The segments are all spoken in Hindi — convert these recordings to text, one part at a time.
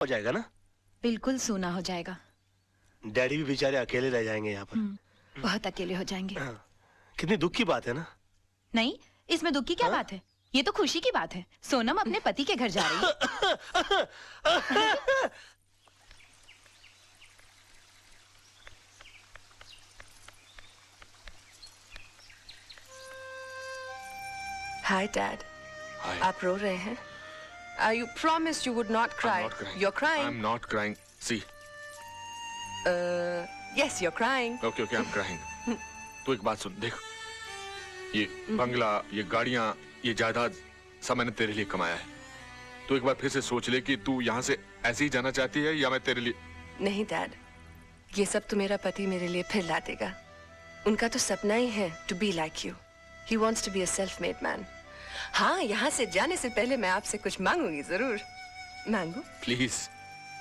हो जाएगा ना? बिल्कुल सूना हो जाएगा। डैडी भी बेचारे अकेले रह जाएंगे यहाँ पर। बहुत अकेले हो जाएंगे। कितनी दुख की बात है ना? नहीं, इसमें दुख की क्या बात है? ये तो खुशी की बात है। सोनम अपने पति के घर जा रही है। Hi, Dad. Hi. आप रो रहे हैं? You promised you would not cry. I'm not crying. You're crying. I'm not crying. See. Yes, you're crying. Okay, I'm crying. तू एक बात सुन, देख। ये बंगला, ये गाड़ियाँ, ये जायदाद सब मैंने तेरे लिए कमाया है। तू एक बार फिर से सोच ले कि तू यहाँ से ऐसे ही जाना चाहती है या मैं तेरे लिए। नहीं, Dad. ये सब तो मेरा पति मेरे लिए फिर ला देगा। उनका तो सपना ही है to be like you. He wants to be a self-made man. हाँ, यहाँ से जाने से पहले मैं आपसे कुछ मांगूंगी जरूर। मांगू? Please.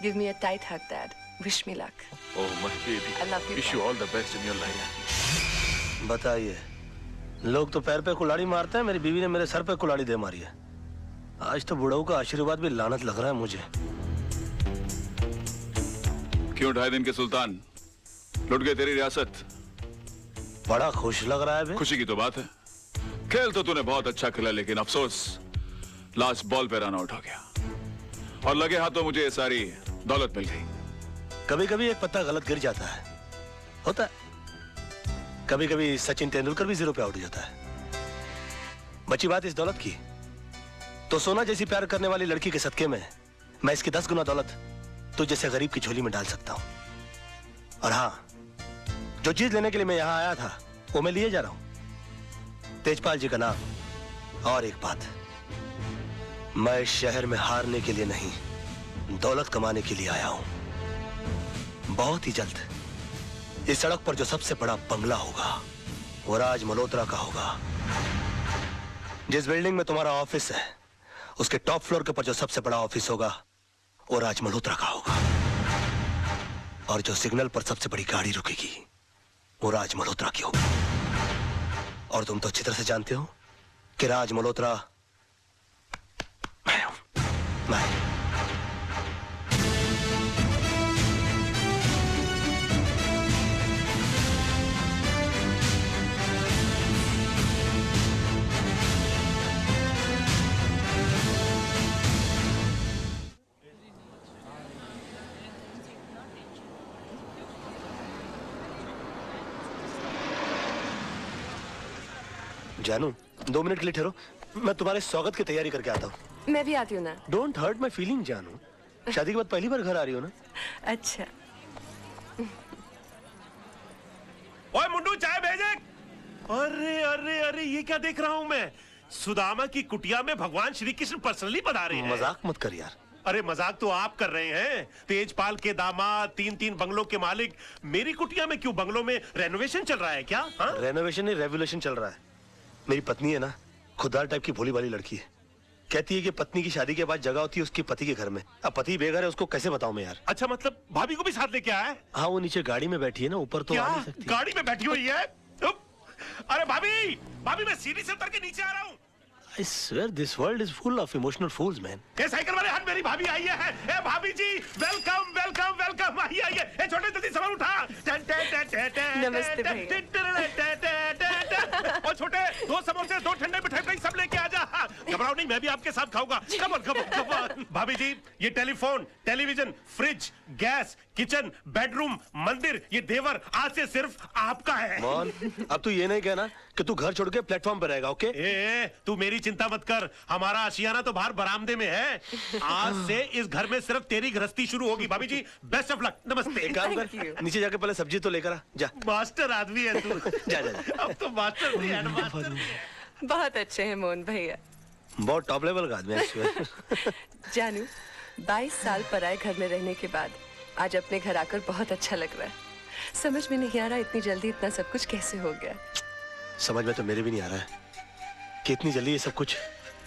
Give me a tight hug, Dad. Wish me luck. Oh my baby. I love you. Wish you all the best in your life. बताइए, लोग तो पैर पे कुल्हाड़ी मारते हैं, मेरी बीवी ने मेरे सर पे कुल्हाड़ी दे मारी है। आज तो बुढ़ऊ का आशीर्वाद भी लानत लग रहा है मुझे। क्यों 2.5 दिन के सुल्तान लुट गए तेरी रियासत? बड़ा खुश लग रहा है बे। खुशी की तो बात है। खेल तो तूने बहुत अच्छा खेला, लेकिन अफसोस लास्ट बॉल पे रन आउट हो गया और लगे हाथों मुझे ये सारी दौलत मिल गई। कभी कभी एक पत्ता गलत गिर जाता है, होता है। कभी कभी सचिन तेंदुलकर भी 0 पे आउट हो जाता है। बची बात इस दौलत की, तो सोना जैसी प्यार करने वाली लड़की के सदके में मैं इसकी 10 गुना दौलत तो जैसे गरीब की झोली में डाल सकता हूं। और हाँ, जो चीज लेने के लिए मैं यहां आया था वो मैं लिए जा रहा हूं। तेजपाल जी का नाम। और एक बात, मैं इस शहर में हारने के लिए नहीं, दौलत कमाने के लिए आया हूं। बहुत ही जल्द इस सड़क पर जो सबसे बड़ा बंगला होगा वो राज मल्होत्रा का होगा। जिस बिल्डिंग में तुम्हारा ऑफिस है उसके टॉप फ्लोर के ऊपर जो सबसे बड़ा ऑफिस होगा वो राज मल्होत्रा का होगा। और जो सिग्नल पर सबसे बड़ी गाड़ी रुकेगी वो राज मल्होत्रा की होगी। और तुम तो अच्छी तरह से जानते हो कि राज मल्होत्रा मैं हूं। मैं। जानू, 2 मिनट के लिए ठहरो, मैं तुम्हारे स्वागत की तैयारी करके आता हूँ। मैं भी आती हूँ ना। डोंट हर्ट माई फीलिंग जानू। शादी के बाद पहली बार घर आ रही हो ना? अच्छा। ओए मुंडू, चाय भेजे। अरे अरे अरे, ये क्या देख रहा हूँ मैं? सुदामा की कुटिया में भगवान श्री कृष्ण पर्सनली पधारे हैं। मजाक मत कर यार। अरे मजाक तो आप कर रहे हैं। तेजपाल के दामाद, 3-3 बंगलों के मालिक मेरी कुटिया में क्यों? बंगलों में रेनोवेशन चल रहा है क्या? रेनोवेशन नहीं, रेवोल्यूशन चल रहा है। मेरी पत्नी है ना, खुददार टाइप की भोली भाली लड़की है। कहती है कि पत्नी की शादी के बाद जगह होती है उसकी पति के घर में। अब पति बेघर है, उसको कैसे बताऊं मैं यार? अच्छा, मतलब भाभी को भी साथ लेके आया है? हाँ, वो नीचे गाड़ी में बैठी है ना, ऊपर तो क्या? आ नहीं सकती। गाड़ी में बैठी हुई है? अरे भाभी, भाभी मैं सीढ़ी से उतर के नीचे आ रहा हूँ। I swear this world is full of emotional fools, man. ये साइकिल वाले हाथ, मेरी भाभी आई है। ए भाभी जी, वेलकम वेलकम वेलकम। आइए आइए। ए छोटे, जल्दी सामान उठा। नमस्ते भैया। और छोटे, 2 समोसे, 2 ठंडे मिठाई सब लेके आ जा। घबराओ नहीं, मैं भी आपके साथ खाऊंगा। Come on come on come on. भाभी जी, ये telephone, television, fridge, gas, kitchen, bedroom, मंदिर, ये देवर आज से सिर्फ आपका है। मोहन, अब तू ये नहीं कहना कि तू घर छोड़ के प्लेटफॉर्म पर रहेगा, ओके? ए, तू मेरी चिंता मत कर। हमारा आशियाना तो बाहर बरामदे में है। आज से इस घर में सिर्फ तेरी गृहस्थी शुरू होगी। भाभी जी, बेस्ट ऑफ लक। नमस्ते। एक काम कर, नीचे जाके पहले सब्जी तो लेकर आ जा। मास्टर आदमी है तू। जा जा जा। अब तो मास्टर भी है, मास्टर भी है। बहुत अच्छे हैं मोहन भैया। बहुत टॉप लेवल का आदमी है। जानू, 22 साल पराए घर में रहने के बाद आज अपने घर आकर बहुत अच्छा लग रहा है। समझ में नहीं आ रहा इतनी जल्दी इतना सब कुछ कैसे हो गया। समझ में तो मेरे भी नहीं आ रहा है कि इतनी जल्दी ये सब कुछ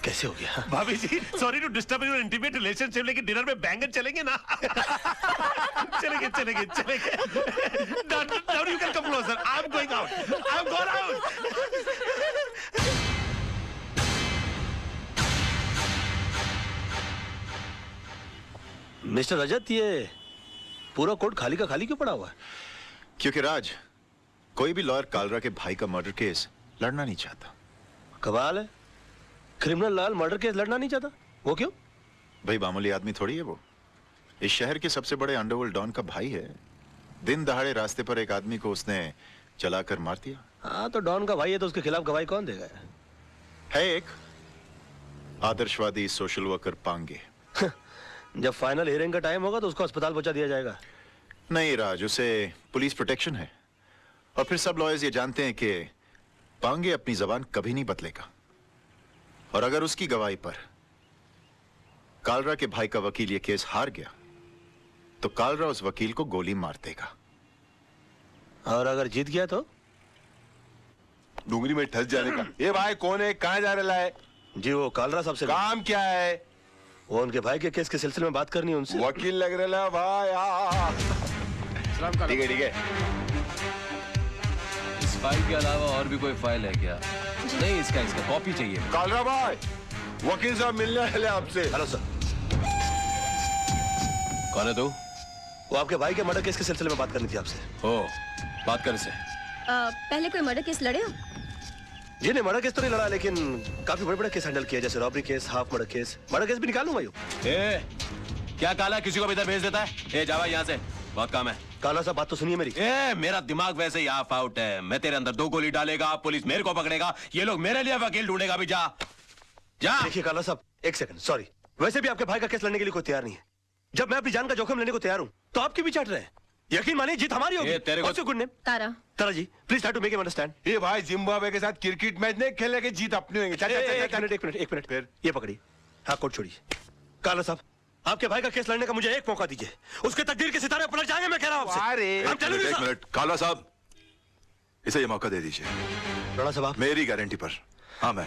कैसे हो गया। भाभी जी, sorry to disturb your intimate relationship, लेकिन डिनर में बैंगन चलेंगे ना? चलेंगे चलेंगे चलेंगे। Now you can come closer. I'm going out. I'm going out. Mister Rajat, ये पूरा कोर्ट खाली का खाली क्यों पड़ा हुआ है? क्योंकि राज, कोई भी लॉयर कालरा के भाई का मर्डर केस लड़ना नहीं चाहता। कमाल है, क्रिमिनल लॉयर मर्डर केस लड़ना नहीं चाहता। वो क्यों? भाई मामूली आदमी थोड़ी है वो। इस शहर के सबसे बड़े अंडरवर्ल्ड डॉन का भाई है। दिन दहाड़े रास्ते पर एक आदमी को उसने चलाकर मार दिया। हाँ, तो डॉन का भाई है तो उसके खिलाफ गवाही कौन देगा? है एक आदर्शवादी सोशल वर्कर पांगे। जब फाइनल हियरिंग का टाइम होगा तो उसको अस्पताल पहुंचा दिया जाएगा। नहीं राज, उसे पुलिस प्रोटेक्शन है। और फिर सब लॉयर्स ये जानते हैं कि पांगे अपनी जबान कभी नहीं बदलेगा। और अगर उसकी गवाही पर कालरा के भाई का वकील ये केस हार गया तो कालरा उस वकील को गोली मार देगा। और अगर जीत गया तो? डूंगरी में ठस जाने का। ये भाई कौन है, कहाँ जा रहा है? जी वो कालरा साहब से काम क्या है? वो उनके भाई के केस के सिलसिले में बात करनी है उनसे। वकील लग रहा है भाई। ठीक है ठीक है। इस फाइल के अलावा और भी कोई फाइल है क्या? नहीं, इसका कॉपी चाहिए। कालरा भाई, वकील साहब मिलने वाले आपसे। Hello sir. कौन है तू? वो आपके भाई के मर्डर केस के सिलसिले में बात करनी थी आपसे। ओ, बात कर इससे। पहले कोई मर्डर केस लड़े हो? जी नहीं, मर्डर केस तो नहीं लड़ा, लेकिन काफी बड़े बड़े केस हैंडल किए, जैसे robbery case, half murder case. Murder case भी निकालूंगा यूं। क्या काला किसी को भी इधर भेज देता है? ए जावा यहाँ से, बहुत काम है। काला साहब बात तो सुनिए मेरी। मेरा दिमाग वैसे ही ऑफ आउट है। मैं तेरे अंदर 2 गोली डालेगा, पुलिस मेरे को पकड़ेगा, ये लोग मेरे लिए वकील ढूंढेगा। भी जा जा। देखिए काला साहब, एक सेकंड, सॉरी। वैसे भी आपके भाई का केस लड़ने के लिए कोई तैयार नहीं है। जब मैं अपनी जान का जोखिम लेने को तैयार हूं तो आपकी भी चाट रहे हैं। यकीन मानिए, जीत हमारी होगी। तेरे को good name Tara. Tara ji, please try to make him understand. ये भाई जिम्बाब्वे के साथ क्रिकेट मैच नहीं खेलने के, जीत अपनी होंगे। एक मिनट फिर ये पकड़िए। हाँ, कोट छोड़िए। काला साहब, आपके भाई का केस लड़ने का मुझे एक मौका दीजिए। उसके तकदीर के सितारे पलट जाएंगे, मैं कह रहा हूं आपसे। एक मिनट काला साहब, इसे ये मौका दे दीजिए। राणा साहब, मेरी गारंटी पर। हाँ, मैं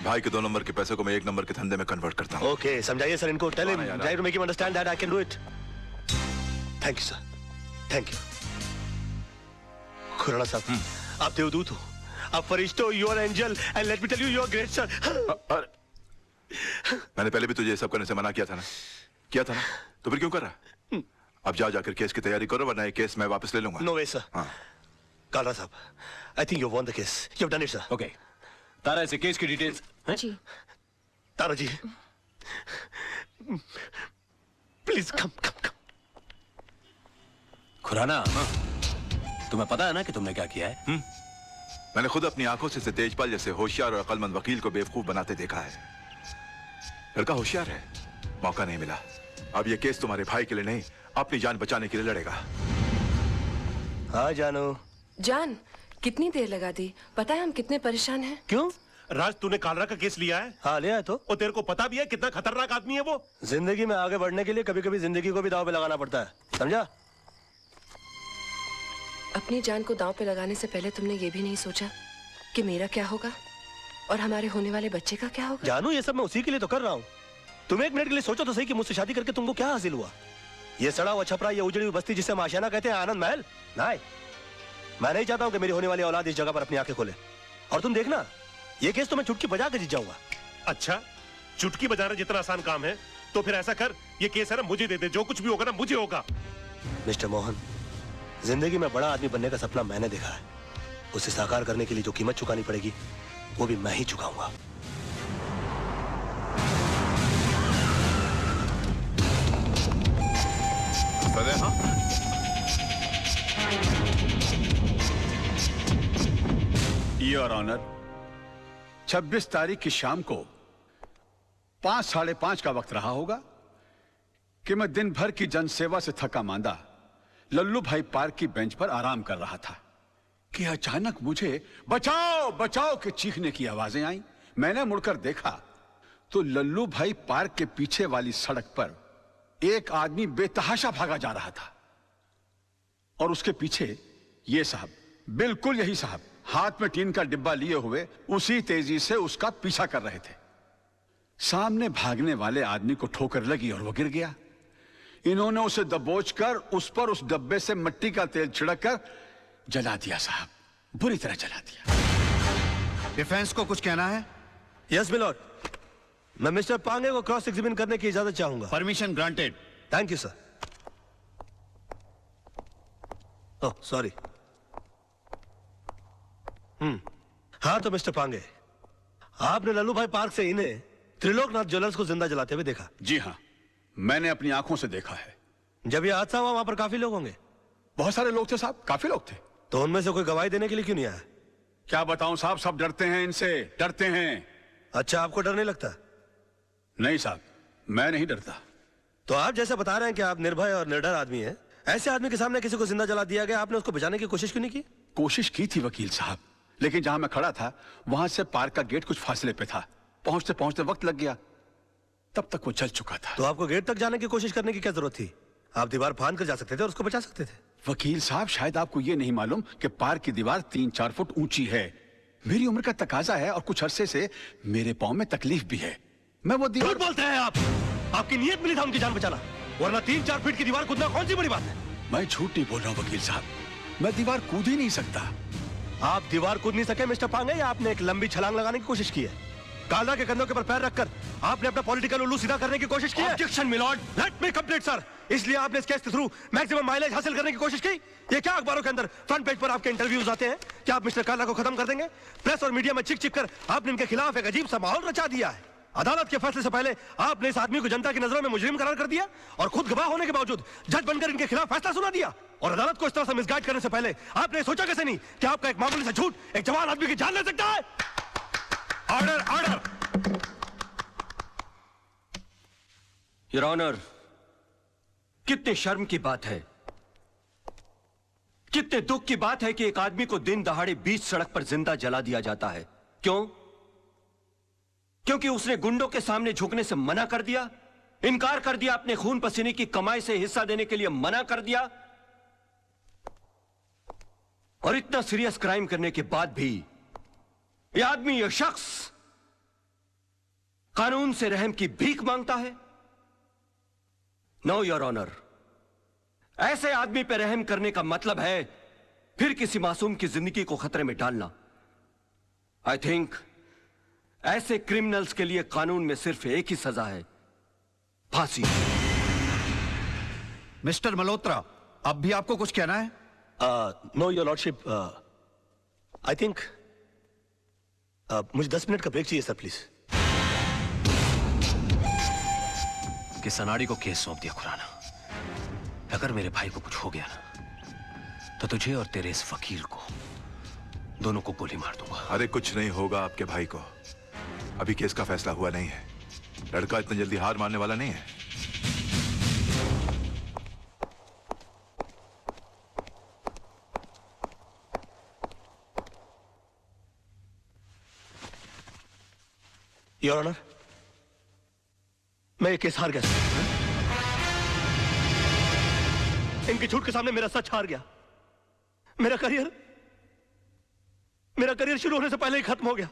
भाई के 2 नंबर के पैसे को मैं 1 नंबर के धंधे में कन्वर्ट करता हूँ। ओके, समझाइए सर इनको। Tell him, try to make him understand that I can do it. Thank you sir, thank you. Khurana साहब, आप देवदूत हो, आप फरिश्ते हो, you are angel, and let me tell you, you are great sir. मैंने पहले भी तुझे ये सब करने से मना किया था ना? किया था ना? तो फिर क्यों कर रहा? अब जाकर केस की तैयारी करो, वरना ये केस मैं वापस ले लूंगा। No way sir. हाँ। कालरा साहब, I think you won the case. You have done it sir. Okay, Tara ऐसे केस की डिटेल्स। जी। Tara ji, please come come come. Khurana, तुम्हें पता है ना कि तुमने क्या किया है? मैंने खुद अपनी आंखों से तेजपाल जैसे होशियार और अक्लमंद वकील को बेवकूफ बनाते देखा है। लड़का होशियार है, मौका नहीं मिला। अब ये केस तुम्हारे भाई के लिए नहीं, अपनी जान बचाने के लिए लड़ेगा। हाँ जानू। जान, कितनी देर लगा दी? पता है हम कितने परेशान हैं। क्यों? राज, तूने कालरा का केस लिया है? हाँ लिया है तो। और तेरे को पता भी है कितना खतरनाक आदमी है वो? जिंदगी में आगे बढ़ने के लिए कभी कभी जिंदगी को भी दांव पे लगाना पड़ता है, समझा? अपनी जान को दांव पे लगाने से पहले तुमने ये भी नहीं सोचा कि मेरा क्या होगा और हमारे होने वाले बच्चे का क्या होगा? जानू, ये सब मैं उसी के लिए तो कर रहा हूँ। तुम एक मिनट के लिए सोचो तो सही कि मुझसे शादी करके तुमको क्या हासिल हुआ? ये सड़ा हुआ छपरा, ये उजड़ी हुई बस्ती जिसे हम आशियाना कहते हैं, आनंद महल? नहीं, मैं नहीं चाहता हूँ कि मेरी होने वाली औलाद इस जगह पर अपनी आंखें खोले। और तुम देखना, ये केस तो मैं चुटकी बजा के जीत जाऊंगा। अच्छा, चुटकी बजाना जितना आसान काम है तो फिर ऐसा कर, ये केस है ना मुझे दे दे। जो कुछ भी होगा ना मुझे होगा। मिस्टर मोहन, जिंदगी में बड़ा आदमी बनने का सपना मैंने देखा है। उसे साकार करने के लिए जो कीमत चुकानी पड़ेगी वो भी मैं ही चुकाऊंगा। योर ऑनर, 26 तारीख की शाम को 5, साढ़े 5 का वक्त रहा होगा कि मैं दिन भर की जनसेवा से थका मांदा लल्लू भाई पार्क की बेंच पर आराम कर रहा था कि अचानक मुझे बचाओ बचाओ के चीखने की आवाजें आई। मैंने मुड़कर देखा तो लल्लू भाई पार्क के पीछे वाली सड़क पर एक आदमी बेतहाशा भागा जा रहा था और उसके पीछे ये साहब, बिल्कुल यही साहब, हाथ में टीन का डिब्बा लिए हुए उसी तेजी से उसका पीछा कर रहे थे। सामने भागने वाले आदमी को ठोकर लगी और वो गिर गया। इन्होंने उसे दबोचकर उस पर उस डब्बे से मिट्टी का तेल छिड़ककर जला दिया साहब, बुरी तरह जला दिया। डिफेंस को कुछ कहना है? यस मिलॉर्ड, मैं मिस्टर पांगे को क्रॉस एग्जामिन करने की इजाजत चाहूंगा। Permission granted. Thank you sir. Oh sorry. हाँ तो मिस्टर पांगे, आपने लल्लू भाई पार्क से इन्हें त्रिलोकनाथ ज्वेलर्स को जिंदा जलाते हुए देखा? जी हाँ, मैंने अपनी आंखों से देखा है। जब ये हादसा हुआ वहां पर काफी लोग होंगे? बहुत सारे लोग थे साहब, काफी लोग थे। तो उनमें से कोई गवाही देने के लिए क्यों नहीं आया? क्या बताऊं साहब, सब डरते हैं इनसे, डरते हैं। अच्छा, आपको डर नहीं लगता? नहीं साहब, मैं नहीं डरता। तो आप जैसे बता रहे हैं कि आप निर्भय और निडर आदमी हैं, ऐसे आदमी के सामने किसी को जिंदा जला दिया गया, आपने उसको बचाने की कोशिश क्यों नहीं की? कोशिश की थी वकील साहब, लेकिन जहां मैं खड़ा था वहां से पार्क का गेट कुछ फासले पे था। पहुंचते पहुंचते वक्त लग गया, तब तक वो जल चुका था। तो आपको गेट तक जाने की कोशिश करने की क्या जरूरत थी? आप दीवार फांद कर जा सकते थे और उसको बचा सकते थे। वकील साहब, शायद आपको ये नहीं मालूम कि पार्क की दीवार 3-4 फुट ऊंची है। मेरी उम्र का तकाजा है और कुछ अरसे से मेरे पांव में तकलीफ भी है। मैं वो दीवार... झूठ बोलते हैं आप। आपकी नीयत मिली था उनकी जान बचाना, वरना 3-4 फीट की दीवार कूदना कौन सी बड़ी बात है? मैं झूठ नहीं बोल रहा हूँ वकील साहब, मैं दीवार कूद ही नहीं सकता। आप दीवार कूद नहीं सके मिस्टर पांगे, या आपने एक लंबी छलांग लगाने की कोशिश की है? काला के कंधों के पर पैर रखकर आपने अपना पॉलिटिकल उल्लू सीधा करने की कोशिश की है? Objection milord, let me complete sir. इसलिए आपने इस केस के थ्रू मैक्सिमम माइलेज हासिल करने की कोशिश की? ये क्या अखबारों के अंदर फ्रंट पेज पर आपके इंटरव्यूज आते हैं? क्या आप मिस्टर काला को खत्म कर देंगे? प्रेस और मीडिया में चिक चिक कर आपने इनके खिलाफ एक अजीब सा माहौल रचा दिया है। अदालत के फैसले से पहले आपने इस आदमी को जनता की नजरों में मुजरिम करार कर दिया और खुद गवाह होने के बावजूद जज बनकर इनके खिलाफ फैसला सुना दिया। और अदालत को इस तरह से मिसगाइड करने से पहले आपने सोचा कैसे नहीं कि आपका एक मामूली सा झूठ एक जवान आदमी की जान ले सकता है? Order, order. योर ऑनर, कितने शर्म की बात है, कितने दुख की बात है कि एक आदमी को दिन दहाड़े बीच सड़क पर जिंदा जला दिया जाता है। क्यों? क्योंकि उसने गुंडों के सामने झुकने से मना कर दिया, इनकार कर दिया, अपने खून पसीने की कमाई से हिस्सा देने के लिए मना कर दिया। और इतना सीरियस क्राइम करने के बाद भी यह आदमी, यह शख्स कानून से रहम की भीख मांगता है। नो योर ऑनर, ऐसे आदमी पर रहम करने का मतलब है फिर किसी मासूम की जिंदगी को खतरे में डालना। आई थिंक ऐसे क्रिमिनल्स के लिए कानून में सिर्फ एक ही सजा है, फांसी। मिस्टर मल्होत्रा, अब भी आपको कुछ कहना है? Know your lordship, I think मुझे 10 मिनट का ब्रेक चाहिए सर, प्लीज। कि सनाड़ी को केस सौंप दिया खुराना। अगर मेरे भाई को कुछ हो गया ना, तो तुझे और तेरे इस वकील को दोनों को गोली मार दूंगा। अरे कुछ नहीं होगा आपके भाई को, अभी केस का फैसला हुआ नहीं है। लड़का इतनी जल्दी हार मानने वाला नहीं है। योर ऑनर, मैं ये केस हार गया। इनके झूठ के सामने मेरा सच हार गया। मेरा करियर शुरू होने से पहले ही खत्म हो गया।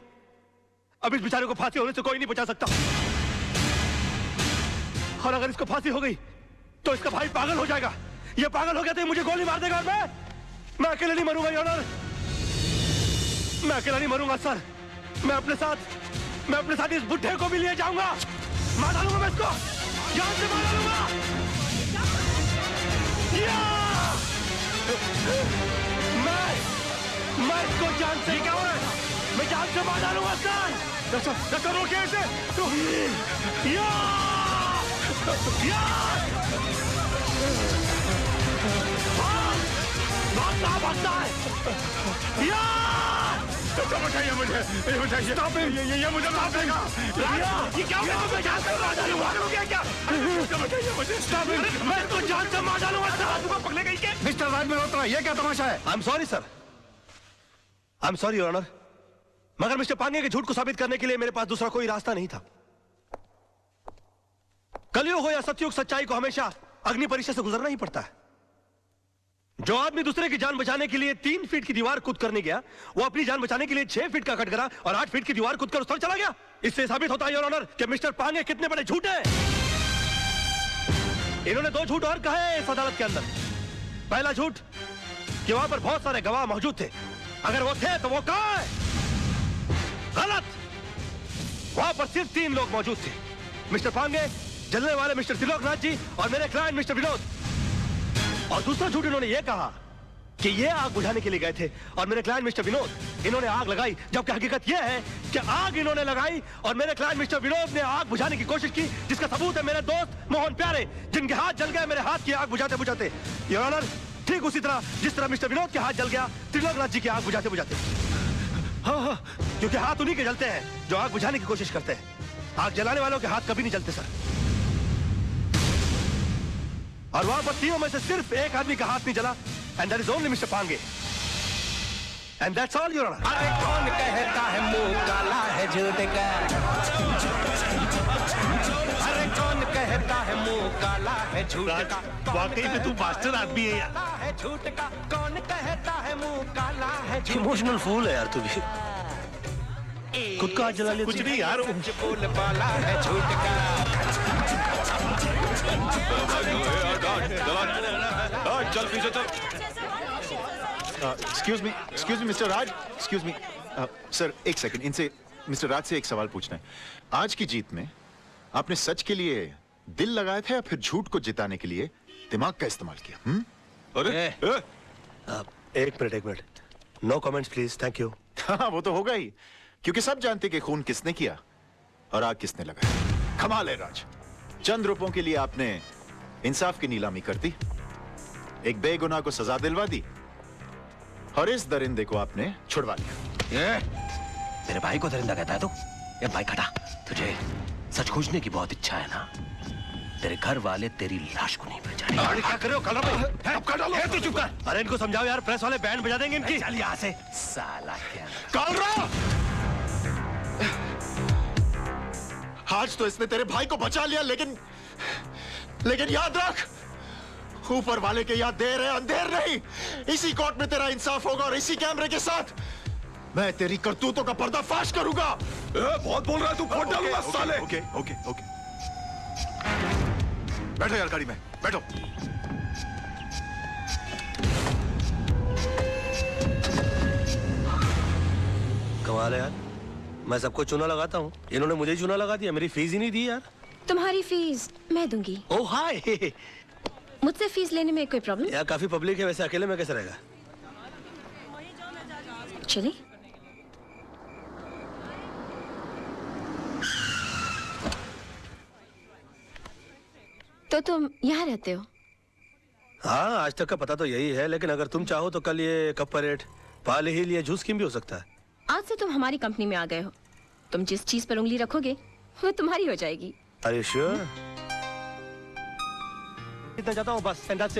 अब इस बेचारे को फांसी होने से कोई नहीं बचा सकता। और अगर इसको फांसी हो गई तो इसका भाई पागल हो जाएगा। ये पागल हो गया तो ये मुझे गोली मार देगा और मैं अकेले नहीं मरूंगा योर ऑनर। मैं अकेला नहीं मरूंगा सर। मैं अपने साथ इस बुढ़े को भी ले जाऊंगा। मार डालूंगा मैं इसको, जान से मार डालूंगा। मैं इसको जान से, क्या हो रहा है? मैं जान से मार डालूंगा सर। रोकिए इसे। भागता है। बताइए मुझे, बताइए। ये मुझे माफ देगा। ये क्या होगा? मैं जान से मार डालूंगा। क्या? बताइए मुझे। मैं इसको जान से मार डालूंगा सर। पकड़े गई क्या? मिस्टर राज मल्होत्रा, ये क्या तमाशा है? I am sorry sir, I am sorry your honour. मगर मिस्टर पांगे के झूठ को साबित करने के लिए मेरे पास दूसरा कोई रास्ता नहीं था। कलयुग हो या सतयुग, सच्चाई को हमेशा अग्नि परीक्षा से गुजरना ही पड़ता है। जो आदमी दूसरे की जान बचाने के लिए 3 फीट की दीवार कूद कर नहीं गया, वो अपनी जान बचाने के लिए 6 फीट का कटघरा और 8 फीट की दीवार कूद कर उस तरफ चला गया। इससे साबित होता है योर ऑनर कि मिस्टर पांगे कितने बड़े झूठ हैं। इन्होंने 2 झूठ और कहे इस अदालत के अंदर। पहला झूठ कि वहां पर बहुत सारे गवाह मौजूद थे। अगर वो थे तो वो कहां है? गलत। वहां पर सिर्फ 3 लोग मौजूद थे, मिस्टर पांगे, जलने वाले मिस्टर त्रिलोकनाथ जी और मेरे क्लाइंट मिस्टर विनोद। और दूसरा झूठ इन्होंने ये कहा कि ये आग बुझाने के लिए गए थे और मेरे क्लाइंट मिस्टर विनोद इन्होंने आग लगाई, जबकि हकीकत यह है कि आग इन्होंने लगाई और मेरे क्लाइंट मिस्टर विनोद ने आग बुझाने की कोशिश की, जिसका सबूत है मेरे दोस्त मोहन प्यारे, जिनके हाथ जल गए मेरे हाथ की आग बुझाते बुझाते। योर ऑनर, ठीक उसी तरह जिस तरह मिस्टर विनोद के हाथ जल गया त्रिलोकनाथ जी की आग बुझाते बुझाते। हाँ, क्योंकि हाथ उन्हीं के जलते हैं जो आग बुझाने की कोशिश करते हैं। आग जलाने वालों के हाथ कभी नहीं जलते सर। और वहां पर तीनों में से सिर्फ एक आदमी का हाथ नहीं जला, and that is only mister Pange. And that's all your honour. अरे कौन कहता है मुंह काला है झूठ का? अरे कौन कहता है मुंह काला है झूठ का? वाकई में तू मास्टर आदमी है यार। है झूठ का? कौन कहता है मुंह काला है झूठ? इमोशनल फूल है यार तू भी। खुद का हाथ जला लिया। कुछ नहीं यार, बोल वाला है झूठ का। चल पीछे चल। एक्सक्यूज मी मिस्टर राज, एक्सक्यूज मी सर, एक सेकंड, इनसे मिस्टर राज से एक सवाल पूछना है। आज की जीत में आपने सच के लिए दिल लगाया था या फिर झूठ को जिताने के लिए दिमाग का इस्तेमाल किया? अरे एक minute, no comments please, thank you. हाँ, वो तो होगा ही, क्योंकि सब जानते कि खून किसने किया और आग किसने लगाई। कमाल है राज, चंद रुपयों के लिए आपने इंसाफ की नीलामी कर दी, एक बेगुनाह को सजा दिलवा दी और इस दरिंदे को आपने छुड़वा लिया। मेरे भाई को दरिंदा कहता है तू? ये भाई खटा, तुझे सच खोजने की बहुत इच्छा है ना? तेरे घर वाले तेरी लाश को नहीं पहचानेंगे। अरे क्या कर रहे हो? कलरा तू चुप कर। अरे इनको समझाओ यार, प्रेस वाले बैंड बजा देंगे इनकी। चल यहाँ से साला। क्या कलरा, आज तो इसने तेरे भाई को बचा लिया, लेकिन याद रख, ऊपर वाले के याद देर है अंधेर नहीं। इसी कोर्ट में तेरा इंसाफ होगा और इसी कैमरे के साथ मैं तेरी करतूतों का पर्दाफाश करूंगा। बहुत बोल रहा है तू, फोड़ डालूंगा साले। ओके ओके ओके, बैठो यार गाड़ी में, बैठो। कमाल है यार, मैं सबको चूना लगाता हूँ, इन्होंने मुझे चूना लगा दिया, मेरी फीस ही नहीं दी यार। तुम्हारी फीस मैं दूंगी। ओह हाय। मुझसे फीस लेने में कोई प्रॉब्लम? यार काफी पब्लिक है, वैसे अकेले में कैसे रहेगा? चलिए। तो तुम यहाँ रहते हो? हाँ, आज तक का पता तो यही है, लेकिन अगर तुम चाहो तो कल ये कप परेड, पाले ही लिए जूस स्कीम भी हो सकता है। आज से तुम हमारी कंपनी में आ गए हो, तुम जिस चीज पर उंगली रखोगे वो तुम्हारी हो जाएगी। Are you sure? इतना जाता हूँ बस, एंड दैट्स इट।